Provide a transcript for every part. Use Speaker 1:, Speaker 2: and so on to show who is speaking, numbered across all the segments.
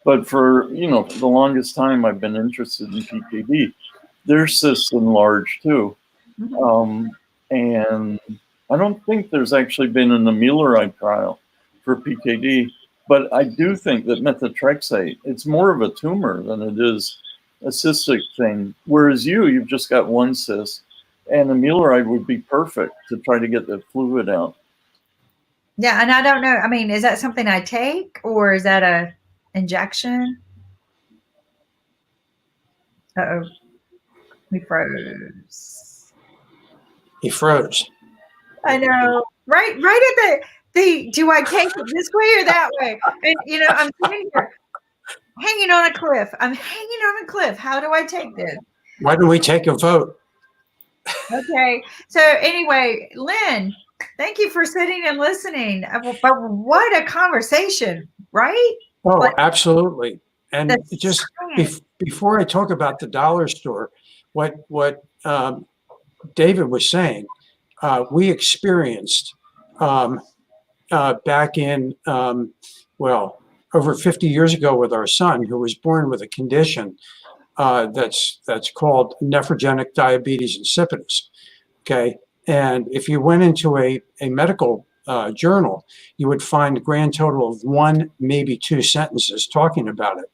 Speaker 1: But for the longest time, I've been interested in PKD. Their cysts enlarged too, and I don't think there's actually been an amiloride trial for PKD. But I do think that methotrexate, it's more of a tumor than it is a cystic thing. Whereas you've just got one cyst, and amiloride would be perfect to try to get the fluid out.
Speaker 2: Yeah, and I don't know. I mean, is that something I take, or is that a injection? Uh-oh. We froze.
Speaker 3: He froze.
Speaker 2: I know. Right at the do I take it this way or that way? And I'm sitting here hanging on a cliff. I'm hanging on a cliff. How do I take this?
Speaker 3: Why don't we take a vote?
Speaker 2: Okay. So anyway, Lynn, thank you for sitting and listening. But what a conversation, right?
Speaker 3: Oh, absolutely. And just before I talk about the dollar store, what David was saying, we experienced back in, over 50 years ago with our son, who was born with a condition that's called nephrogenic diabetes insipidus. Okay. And if you went into a medical journal, you would find a grand total of 1, maybe 2 sentences talking about it.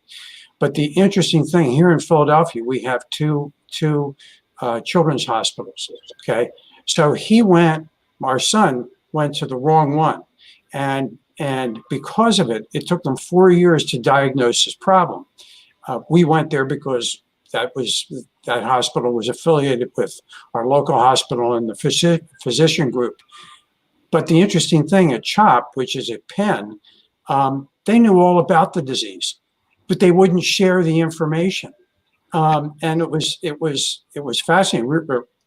Speaker 3: But the interesting thing here in Philadelphia, we have two children's hospitals. Okay. So our son went to the wrong one. And because of it, it took them 4 years to diagnose his problem. We went there because that hospital was affiliated with our local hospital and the physician group. But the interesting thing at CHOP, which is at Penn, they knew all about the disease, but they wouldn't share the information. And it was fascinating.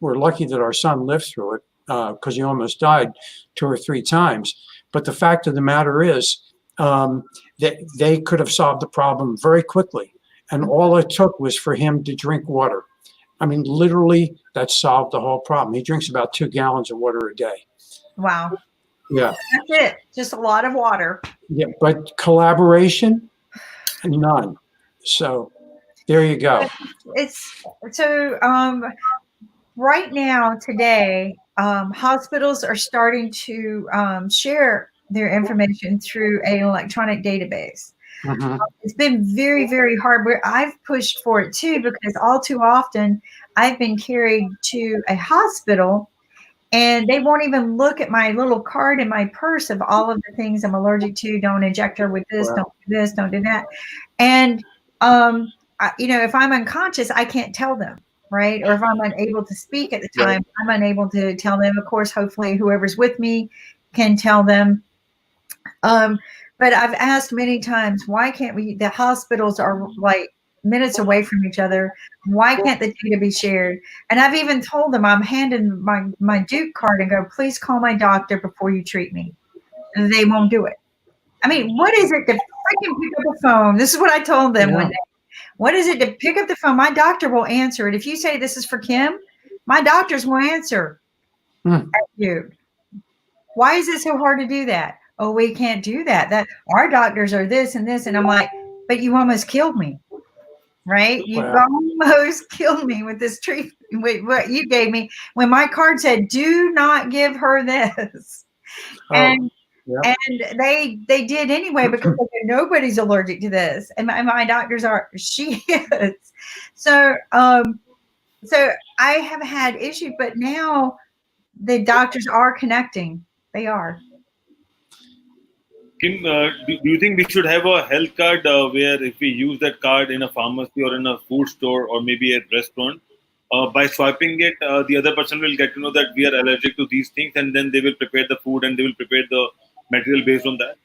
Speaker 3: We're lucky that our son lived through it because he almost died 2 or 3 times. But the fact of the matter is that they could have solved the problem very quickly. And all it took was for him to drink water. I mean, literally, that solved the whole problem. He drinks about 2 gallons of water a day.
Speaker 2: Wow.
Speaker 3: Yeah.
Speaker 2: That's it. Just a lot of water.
Speaker 3: Yeah, but collaboration, none. So there you go.
Speaker 2: Right now, today, hospitals are starting to share their information through an electronic database.
Speaker 3: Mm-hmm.
Speaker 2: It's been very, very hard. I've pushed for it too, because all too often I've been carried to a hospital and they won't even look at my little card in my purse of all of the things I'm allergic to. Don't inject her with this, don't do this, don't do that. And, if I'm unconscious, I can't tell them, right? Or if I'm unable to speak at the time, I'm unable to tell them. Of course, hopefully whoever's with me can tell them. But I've asked many times, why can't the hospitals are like minutes away from each other. Why can't the data be shared? And I've even told them, I'm handing my Duke card and go, please call my doctor before you treat me. And they won't do it. I mean, what is it to freaking pick up the phone? This is what I told them one day. What is it to pick up the phone? My doctor will answer it. If you say this is for Kim, my doctors will answer at you. Why is it so hard to do that? Oh, we can't do that. That our doctors are this and this. And I'm like, but you almost killed me, right? You almost killed me with this treatment, with what you gave me. When my card said, do not give her this. And they did anyway, because nobody's allergic to this. And my doctors are, she is. So I have had issues, but now the doctors are connecting. They are.
Speaker 4: Kim, do you think we should have a health card where if we use that card in a pharmacy or in a food store or maybe a restaurant, by swiping it, the other person will get to know that we are allergic to these things, and then they will prepare the food and they will prepare the material based on that?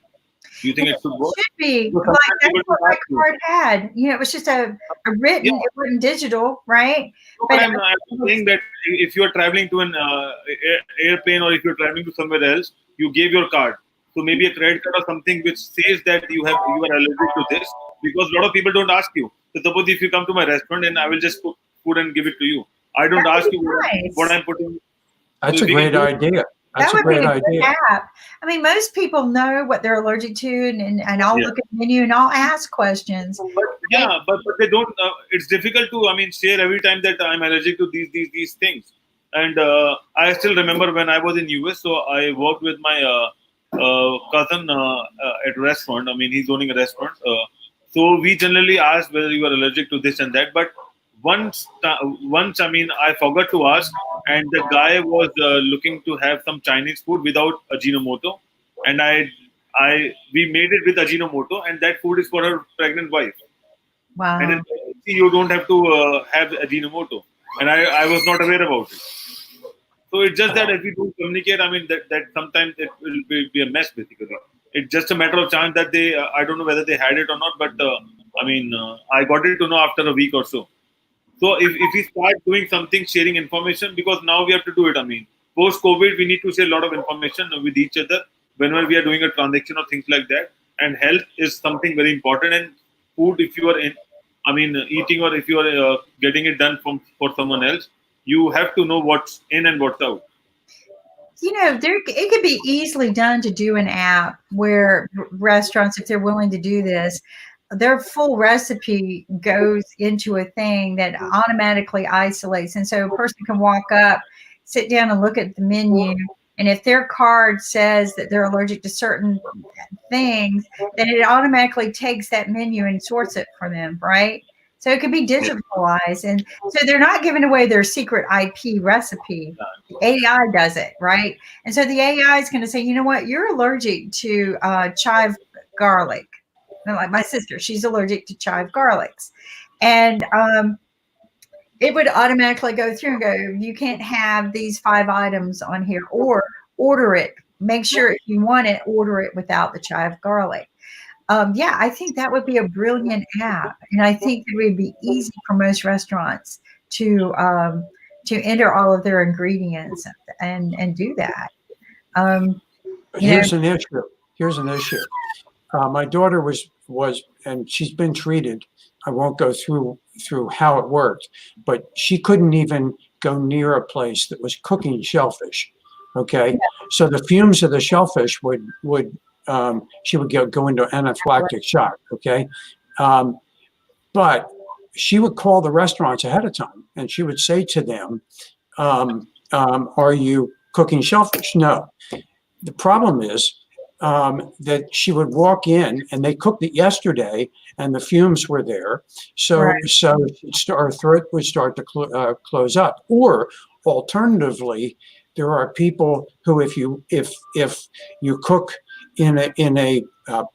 Speaker 4: Do you think it should work?
Speaker 2: It should be. Like that's what my card had. You know, it was just a written, it wasn't digital, right?
Speaker 4: But I'm saying that if you're traveling to an airplane or if you're traveling to somewhere else, you gave your card. So maybe a credit card or something which says that you are allergic to this, because a lot of people don't ask you. So suppose if you come to my restaurant and I will just cook food and give it to you. I don't ask you what I'm putting.
Speaker 3: That's a great idea. That's
Speaker 2: That
Speaker 3: a
Speaker 2: would be
Speaker 3: great
Speaker 2: a good
Speaker 3: idea.
Speaker 2: app. I mean, most people know what they're allergic to, and I'll
Speaker 4: Yeah.
Speaker 2: look at the menu and I'll ask questions.
Speaker 4: But yeah, but they don't. It's difficult to, I mean, share every time that I'm allergic to these things. And I still remember when I was in US, so I worked with my cousin at a restaurant. I mean, he's owning a restaurant. So we generally ask whether you are allergic to this and that. But once, I mean, I forgot to ask, and the guy was looking to have some Chinese food without Ajinomoto, and we made it with Ajinomoto, and that food is for her pregnant wife. And
Speaker 2: Wow.
Speaker 4: in you don't have to have Ajinomoto, and I was not aware about it. So it's just that if we don't communicate, I mean, that sometimes it will be a mess basically. It's just a matter of chance that they, I don't know whether they had it or not, but I mean, I got it to know after a week or so. So if we start doing something, sharing information, because now we have to do it. I mean, post COVID, we need to share a lot of information with each other whenever we are doing a transaction or things like that. And health is something very important. And food, if you are in, I mean, eating, or if you are getting it done for someone else, you have to know what's in and what's out.
Speaker 2: You know, it could be easily done to do an app where restaurants, if they're willing to do this, their full recipe goes into a thing that automatically isolates. And so a person can walk up, sit down and look at the menu. And if their card says that they're allergic to certain things, then it automatically takes that menu and sorts it for them, right? So it could be digitalized. And so they're not giving away their secret IP recipe. The AI does it, right? And so the AI is going to say, you know what, you're allergic to chive garlic. Like my sister, she's allergic to chive garlics. And it would automatically go through and go, you can't have these 5 items on here, or order it. Make sure if you want it, order it without the chive garlic. Yeah, I think that would be a brilliant app, and I think it would be easy for most restaurants to enter all of their ingredients and do that.
Speaker 3: Here's an issue. Here's an issue. My daughter was, and she's been treated. I won't go through how it worked, but she couldn't even go near a place that was cooking shellfish. Okay, yeah. So the fumes of the shellfish would she would go into anaphylactic shock. Okay, but she would call the restaurants ahead of time, and she would say to them, "Are you cooking shellfish?" No. The problem is that she would walk in and they cooked it yesterday and the fumes were there. So our throat would start to close up. Or alternatively, there are people who, if you cook in a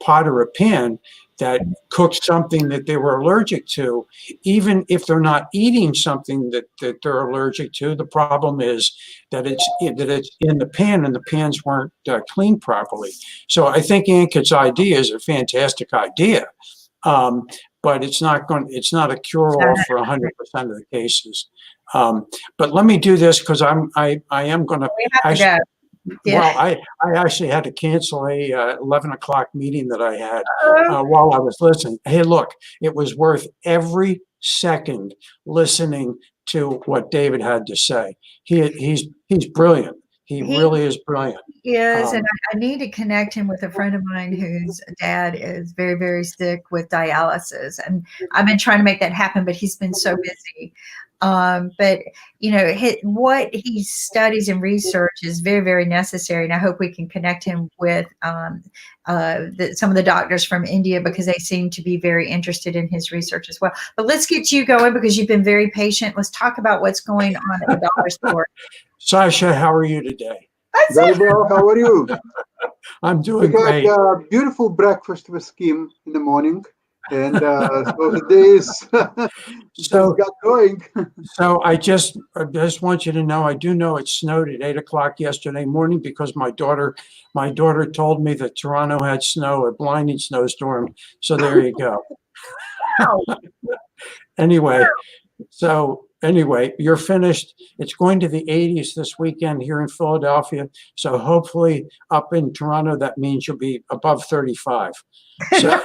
Speaker 3: pot or a pan that cooks something that they were allergic to, even if they're not eating something that they're allergic to, the problem is that it's in the pan and the pans weren't cleaned properly. So I think Ankit's idea is a fantastic idea, but it's not a cure-all for 100% of the cases. But let me do this because I am going to.
Speaker 2: Yeah.
Speaker 3: Well, I actually had to cancel a 11 o'clock meeting that I had while I was listening. Hey, look, it was worth every second listening to what David had to say. He's brilliant. He really is brilliant.
Speaker 2: He is, and I need to connect him with a friend of mine whose dad is very, very sick with dialysis. And I've been trying to make that happen, but he's been so busy. But you know, what he studies and research is very, very necessary, and I hope we can connect him with some of the doctors from India, because they seem to be very interested in his research as well. But let's get you going because you've been very patient. Let's talk about what's going on at the dollar store.
Speaker 3: Sasha, how are you today?
Speaker 5: Very well. How are you?
Speaker 3: I'm doing great.
Speaker 5: We had a beautiful breakfast with Kim in the morning. And so the days got going.
Speaker 3: So I just want you to know, I do know it snowed at 8 o'clock yesterday morning because my daughter told me that Toronto had snow, a blinding snowstorm. So there you go. Anyway, you're finished. It's going to the 80s this weekend here in Philadelphia. So hopefully up in Toronto, that means you'll be above 35. So.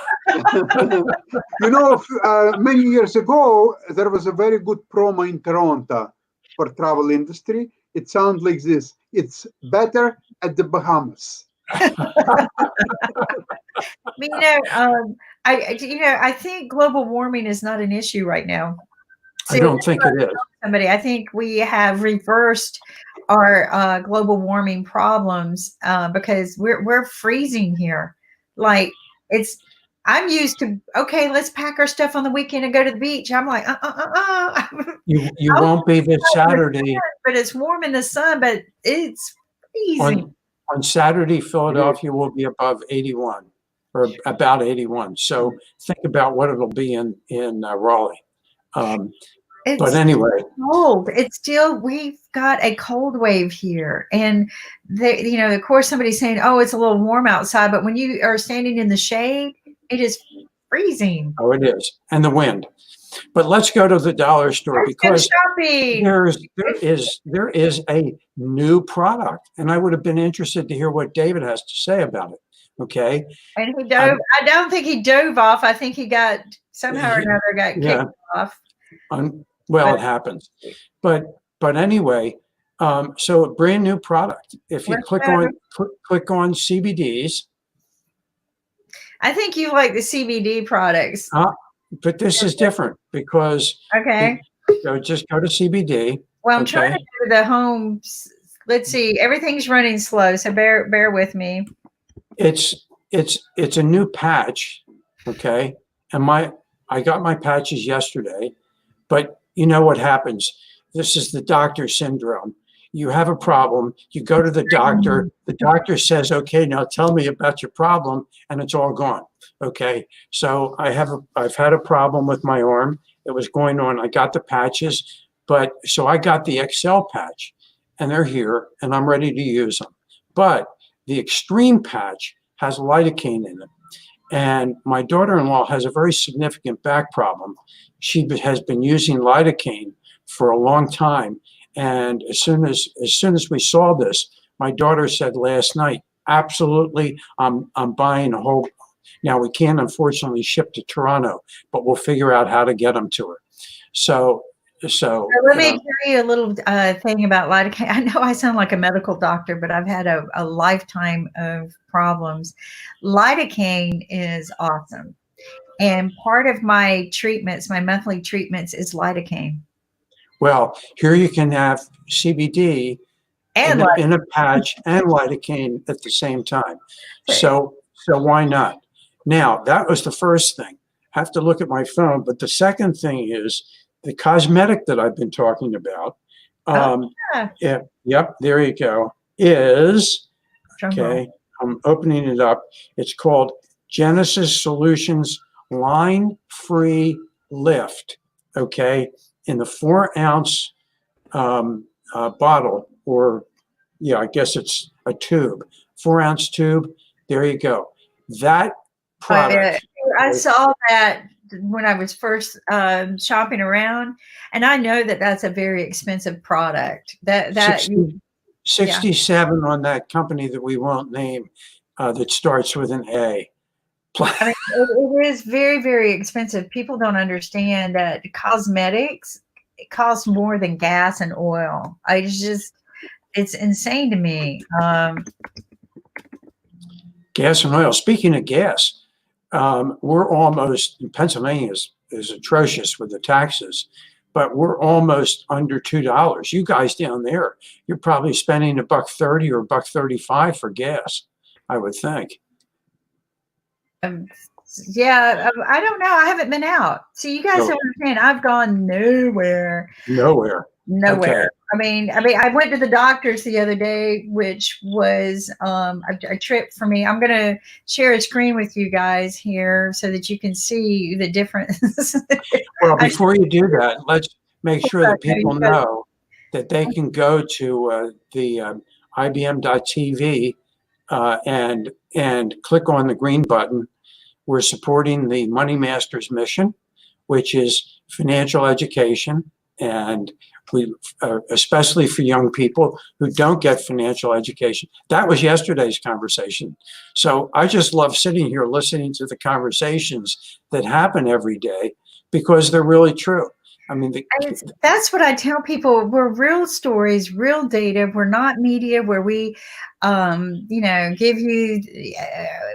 Speaker 5: You know, many years ago, there was a very good promo in Toronto for travel industry. It sounds like this: it's better at the Bahamas.
Speaker 2: I think global warming is not an issue right now.
Speaker 3: I don't think it is.
Speaker 2: I think we have reversed our global warming problems because we're freezing here. Like I'm used to, okay, let's pack our stuff on the weekend and go to the beach. I'm like,
Speaker 3: You won't be this Saturday.
Speaker 2: But it's warm in the sun, but it's freezing.
Speaker 3: On Saturday, Philadelphia will be above 81 or about 81. So think about what it'll be in Raleigh. But anyway,
Speaker 2: cold. We've got a cold wave here, and of course, somebody's saying, "Oh, it's a little warm outside," but when you are standing in the shade, it is freezing.
Speaker 3: Oh, it is, and the wind. But let's go to the dollar store because there is a new product, and I would have been interested to hear what David has to say about it. Okay,
Speaker 2: and he dove. I don't think he dove off. I think he got somehow or another kicked off.
Speaker 3: It happens, but anyway, so a brand new product. If you click on CBDs,
Speaker 2: I think you like the CBD products.
Speaker 3: But this is different because just go to CBD.
Speaker 2: Well, I'm trying to do the home. Let's see, everything's running slow, so bear with me.
Speaker 3: It's a new patch, okay, and I got my patches yesterday, but you know what happens? This is the doctor syndrome. You have a problem, you go to the doctor says, okay, now tell me about your problem, and it's all gone. Okay, so I've had a problem with my arm. It was going on. I got the patches, so I got the XL patch, and they're here, and I'm ready to use them. But the extreme patch has lidocaine in it. And my daughter-in-law has a very significant back problem. She has been using lidocaine for a long time. And as soon as we saw this, my daughter said last night, absolutely, I'm buying a whole. Now we can't unfortunately ship to Toronto, but we'll figure out how to get them to her. So
Speaker 2: let me tell you a little thing about lidocaine. I know I sound like a medical doctor, but I've had a lifetime of problems. Lidocaine is awesome. And part of my treatments, my monthly treatments, is lidocaine.
Speaker 3: Well, here you can have CBD in a patch and lidocaine at the same time. So why not? Now, that was the first thing. I have to look at my phone. But the second thing is the cosmetic that I've been talking about. Yep, there you go. Is, okay, I'm opening it up. It's called Genesis Solutions Line-Free Lift, okay, in the 4-ounce bottle, or I guess it's a tube, 4-ounce tube. There you go. That product.
Speaker 2: I saw that when I was first shopping around, and I know that that's a very expensive product.
Speaker 3: 67 on that company that we won't name that starts with an A.
Speaker 2: I mean, it is very, very expensive. People don't understand that cosmetics cost more than gas and oil. It's insane to me.
Speaker 3: Gas and oil. Speaking of gas, we're almost, Pennsylvania is atrocious with the taxes, but we're almost under $2. You guys down there, you're probably spending $1.30 or $1.35 for gas, I would think.
Speaker 2: I don't know. I haven't been out. So you guys don't understand. I've gone nowhere.
Speaker 3: Nowhere.
Speaker 2: Okay. I mean, I went to the doctor's the other day, which was a trip for me. I'm going to share a screen with you guys here so that you can see the difference.
Speaker 3: Well, before you do that, let's make sure that people know that they can go to the IBM.TV and click on the green button. We're supporting the Money Masters mission, which is financial education, and we especially for young people who don't get financial education. That was yesterday's conversation. So I just love sitting here listening to the conversations that happen every day because they're really true. I mean,
Speaker 2: That's what I tell people. We're real stories, real data. We're not media where we, give you,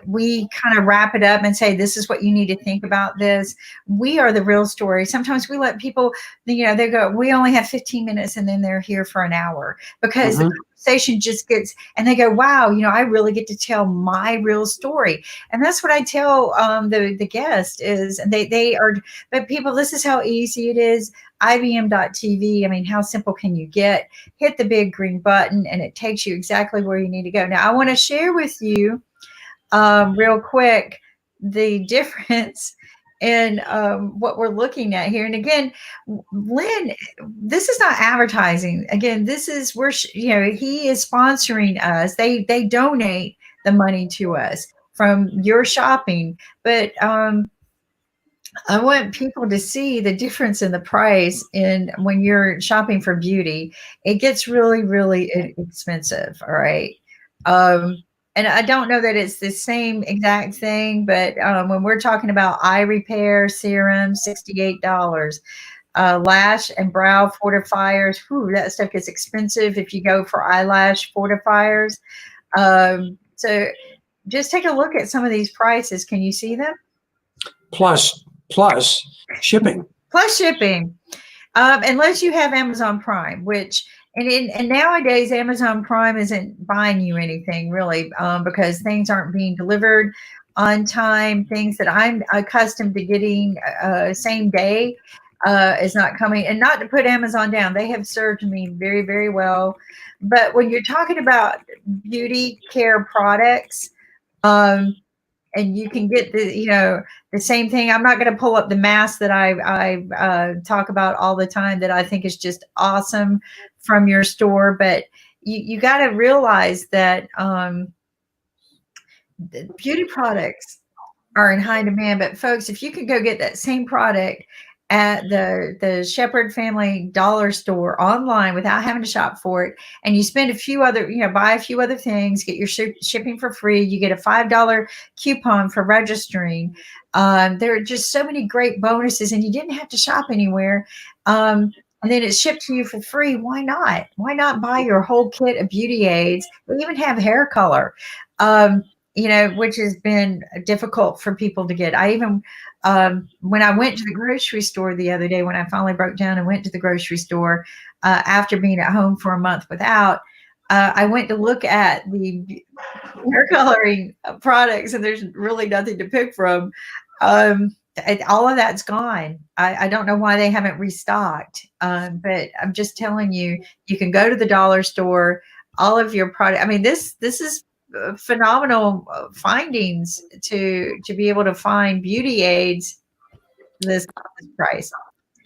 Speaker 2: we kind of wrap it up and say, this is what you need to think about this. We are the real story. Sometimes we let people, they go, we only have 15 minutes and then they're here for an hour because the conversation just gets, and they go, wow, I really get to tell my real story. And that's what I tell the guest is they are, but people, this is how easy it is. IBM.TV. I mean, how simple can you get? Hit the big green button and it takes you exactly where you need to go. Now, I want to share with you real quick the difference in what we're looking at here. And again, Lin, this is not advertising. Again, this is he is sponsoring us. They donate the money to us from your shopping, but I want people to see the difference in the price in when you're shopping for beauty. It gets really, really expensive. All right. And I don't know that it's the same exact thing, but when we're talking about eye repair serum, $68. Lash and brow fortifiers, that stuff gets expensive if you go for eyelash fortifiers. So just take a look at some of these prices. Can you see them?
Speaker 3: Plus shipping.
Speaker 2: Plus shipping. Unless you have Amazon Prime, which and nowadays Amazon Prime isn't buying you anything really because things aren't being delivered on time. Things that I'm accustomed to getting same day is not coming. And not to put Amazon down, they have served me very, very well. But when you're talking about beauty care products, and you can get the same thing. I'm not going to pull up the mask that I talk about all the time that I think is just awesome from your store, but you got to realize that the beauty products are in high demand. But folks, if you could go get that same product at the Sheppard family dollar store online without having to shop for it, and you spend a few other, buy a few other things, get your shipping for free, you get a $5 coupon for registering. There are just so many great bonuses, and you didn't have to shop anywhere. And then it's shipped to you for free. Why not? Why not buy your whole kit of beauty aids? We even have hair color, which has been difficult for people to get. I even when I went to the grocery store the other day, when I finally broke down and went to the grocery store after being at home for a month without, I went to look at the hair coloring products, and there's really nothing to pick from. All of that's gone. I don't know why they haven't restocked, but I'm just telling you, you can go to the dollar store. All of your product. I mean, this is phenomenal findings to be able to find beauty aids this price,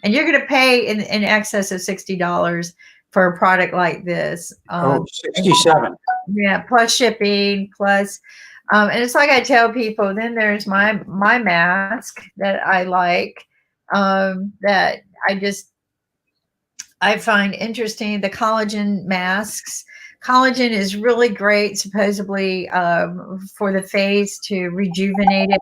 Speaker 2: and you're going to pay in excess of $60 for a product like this.
Speaker 3: 67.
Speaker 2: Yeah, plus shipping, plus and it's like I tell people, then there's my mask that I like, that I find interesting, the collagen masks. Collagen is really great, supposedly, for the face to rejuvenate it.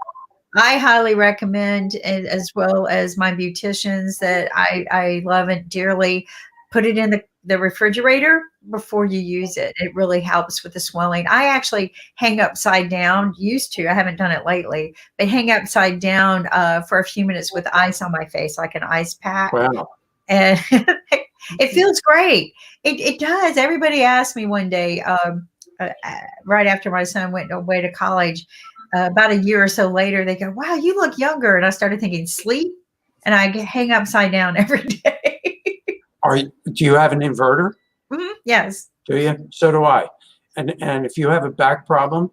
Speaker 2: I highly recommend, as well as my beauticians that I love it dearly, put it in the refrigerator before you use it. It really helps with the swelling. I actually hang upside down, used to, I haven't done it lately, but hang upside down for a few minutes with ice on my face, like an ice pack.
Speaker 3: Wow.
Speaker 2: And it feels great. It does. Everybody asked me one day, right after my son went away to college, about a year or so later, they go, wow, you look younger. And I started thinking, sleep? And I hang upside down every day.
Speaker 3: Do you have an inverter?
Speaker 2: Mm-hmm. Yes.
Speaker 3: Do you? So do I. And if you have a back problem,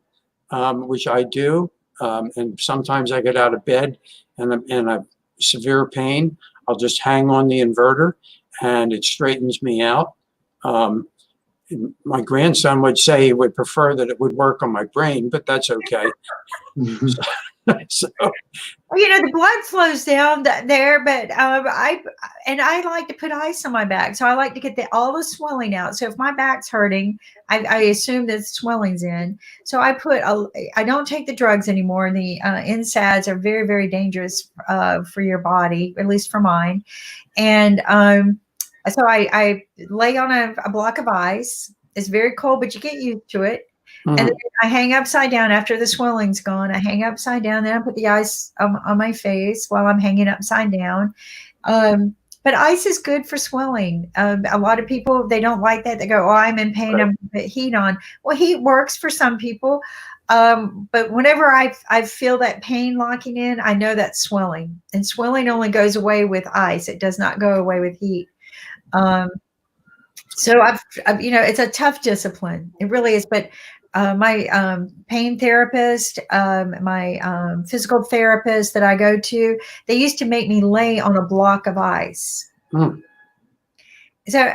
Speaker 3: which I do, and sometimes I get out of bed and I'm in severe pain, I'll just hang on the inverter and it straightens me out. My grandson would say he would prefer that it would work on my brain, but that's okay. So,
Speaker 2: Well, the blood flows down there, but I like to put ice on my back, so I like to get all the swelling out. So if my back's hurting, I assume that swelling's in. So I don't take the drugs anymore. The NSAIDs are very, very dangerous for your body, at least for mine. And so I lay on a block of ice. It's very cold, but you get used to it. And then I hang upside down after the swelling's gone. I hang upside down. Then I put the ice on my face while I'm hanging upside down. But ice is good for swelling. A lot of people, they don't like that. They go, "Oh, I'm in pain. I'm going to put heat on." Well, heat works for some people. But whenever I feel that pain locking in, I know that's swelling. And swelling only goes away with ice. It does not go away with heat. So I've it's a tough discipline. It really is. But my pain therapist, my physical therapist that I go to, they used to make me lay on a block of ice. So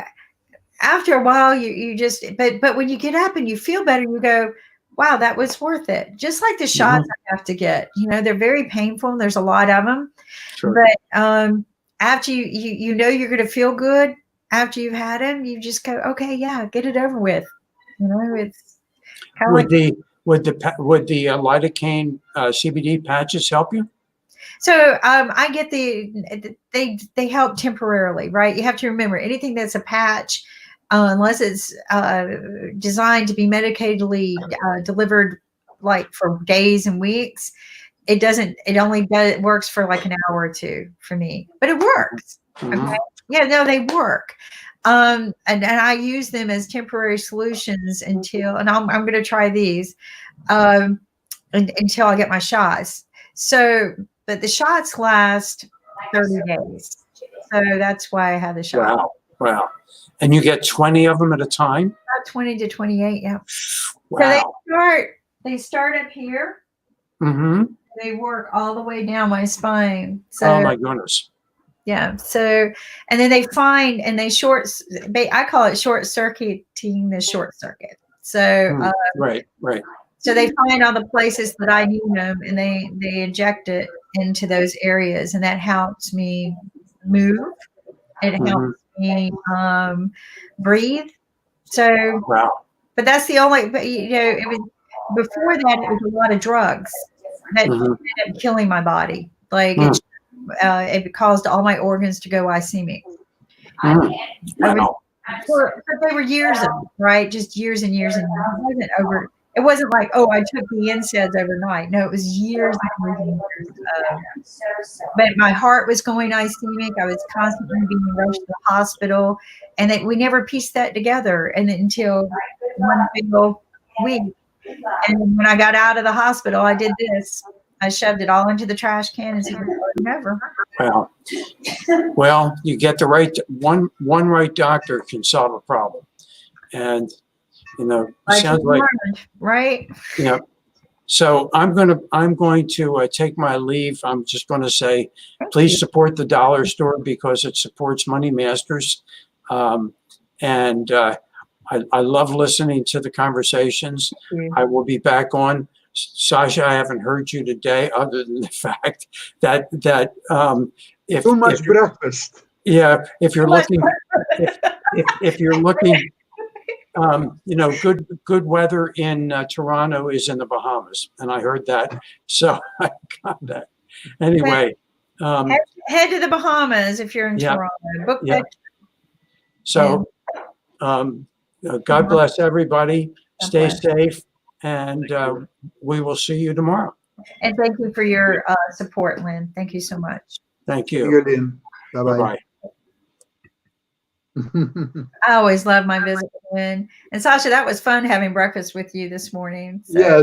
Speaker 2: after a while, you just, but when you get up and you feel better, you go, wow, that was worth it. Just like the shots I have to get, they're very painful and there's a lot of them. Sure. But after you know you're going to feel good after you've had them, you just go, okay, yeah, get it over with. It's
Speaker 3: would the lidocaine CBD patches help you?
Speaker 2: So I get they help temporarily, right? You have to remember anything that's a patch, unless it's designed to be medically delivered, like for days and weeks, it only works for like an hour or two for me, but it works. Okay? Yeah, no, they work. And I use them as temporary solutions until, and I'm going to try these until I get my shots. So, but the shots last 30 days. So that's why I have the shot.
Speaker 3: Wow. And you get 20 of them at a time?
Speaker 2: About 20 to 28, yeah.
Speaker 3: Wow.
Speaker 2: So they start up here. They work all the way down my spine. So,
Speaker 3: oh my goodness.
Speaker 2: Yeah. So, and then they find, and I call it short circuiting the short circuit. So,
Speaker 3: right.
Speaker 2: So they find all the places that I need them, and they inject it into those areas, and that helps me move. It helps me breathe. So, but that's the only. But it was before that. It was a lot of drugs that ended up killing my body. Like it caused all my organs to go ischemic. But they were years of it, right? Just years and years and years. It wasn't like, oh, I took the NSAIDs overnight. No, it was years and years. But my heart was going ischemic. I was constantly being rushed to the hospital, and we never pieced that together. And until one single week, and when I got out of the hospital, I did this. I shoved it all into the trash can and said, never.
Speaker 3: Well, you get the right one right doctor can solve a problem, and sounds like
Speaker 2: right.
Speaker 3: So I'm going to take my leave. I'm just going to say, please support the dollar store because it supports Money Masters, and I love listening to the conversations. I will be back on. Sasha, I haven't heard you today, other than the fact that if
Speaker 5: too much breakfast.
Speaker 3: Yeah, if you're looking, if you're looking, good weather in Toronto is in the Bahamas, and I heard that, so I got that. Anyway,
Speaker 2: head to the Bahamas if you're in Toronto. Book that.
Speaker 3: So, God bless everybody. Stay safe. And we will see you tomorrow.
Speaker 2: And thank you for your support, Lynn. Thank you so much.
Speaker 3: Thank you.
Speaker 5: Thank you, Lynn. Bye-bye.
Speaker 2: I always love my visit with Lynn. And Sasha, that was fun having breakfast with you this morning. So.
Speaker 5: Yeah.